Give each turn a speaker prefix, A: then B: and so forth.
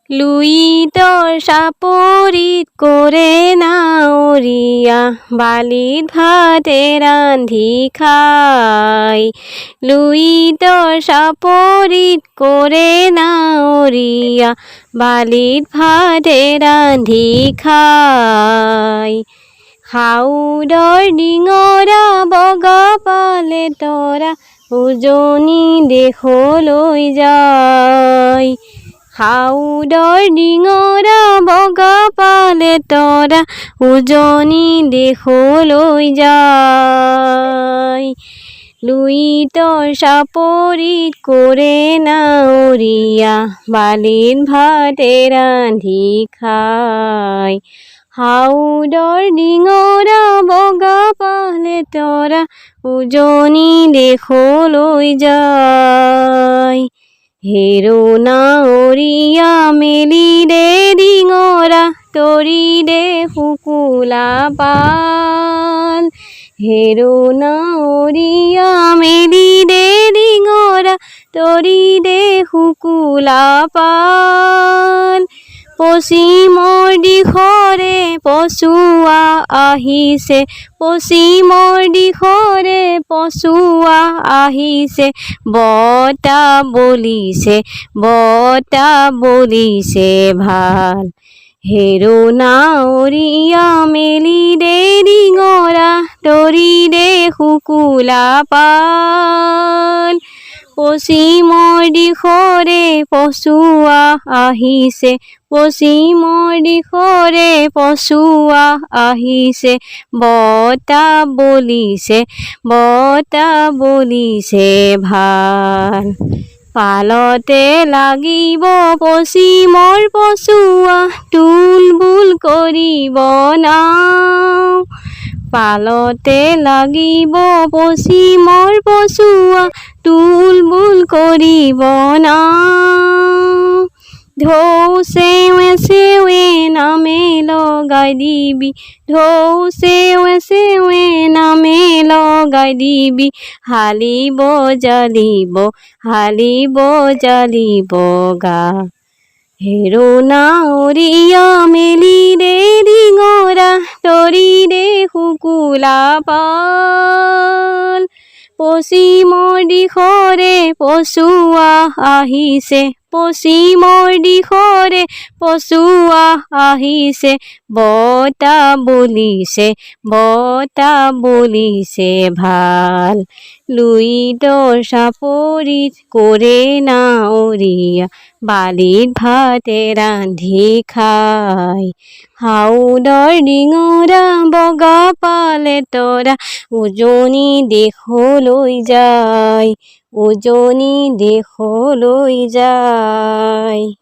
A: লুইতৰ চাপৰিত কৰে নাৱৰীয়া বালিত ভাতে ৰান্ধি খায়। লুইতৰ চাপৰিত কৰে নাৱৰীয়া বালিত ভাতে ৰান্ধি খায়। সাউদৰ ডিঙৰা বগা পালে তৰা উজনি দেশলৈ যায়। সাউদৰ ডিঙৰা বগা পালে তৰা উজনি দেশলৈ যায়। লুইতৰ চাপৰিত কৰে নাৱৰীয়া বালিত ভাতে ৰান্ধি খায়। সাউদৰ ডিঙৰা বগা পালে তৰা উজনি দেশলৈ যায়। হেৰো নাৱৰীয়া মেলি দে ডিঙৰা তৰি দে শুকুলা পাল। হেৰো নাৱৰীয়া মেলি দে ডিঙৰা তৰি দে শুকুলা পাল। পশ্চিমৰ দিশৰে পছুৱা আহিছে, পশ্চিমৰ দিশৰে পছুৱা আহিছে। বতাহ বলিছে, বতাহ বলিছে ভাল। হেৰো নাৱৰীয়া মেলি দে ডিঙৰা তৰি দে শুকুলা পাল। পশ্চিমৰ দিশৰে পছুৱা আহিছে, পশ্চিমৰ দিশৰে পছুৱা আহিছে। বতাহ বলিছে, বতাহ বলিছে ভাল। পালতে লাগিব পশ্চিমৰ পছুৱা তুলবুল কৰিব নাও। পালতে লাগিব পশ্চিমৰ পছুৱা তুলবুল কৰিব নাও। ঢৌ চেৱে চেৱে নামে লগাই দিবি, ঢৌ চেৱে চেৱে নামে লগাই দিবি। হালিব জালিব, হালিব জালিব গা। হেৰো নাৱৰীয়া মেলি দে ডিঙৰা তৰি দে শুকুলা পাল। পশ্চিমৰ দিশৰে পছুৱা আহিছে, পশ্চিমৰ দিশৰে পছুৱা আহিছে। বতাহ বলিছে, বতাহ বলিছে ভাল। লুইতৰ চাপৰিত কৰে নাৱৰীয়া বালিত ভাতে ৰান্ধি খায়। সাউদৰ ডিঙৰা বগা পালে তৰা উজনি দেশলৈ যায়, উজনি দেশলৈ যায়।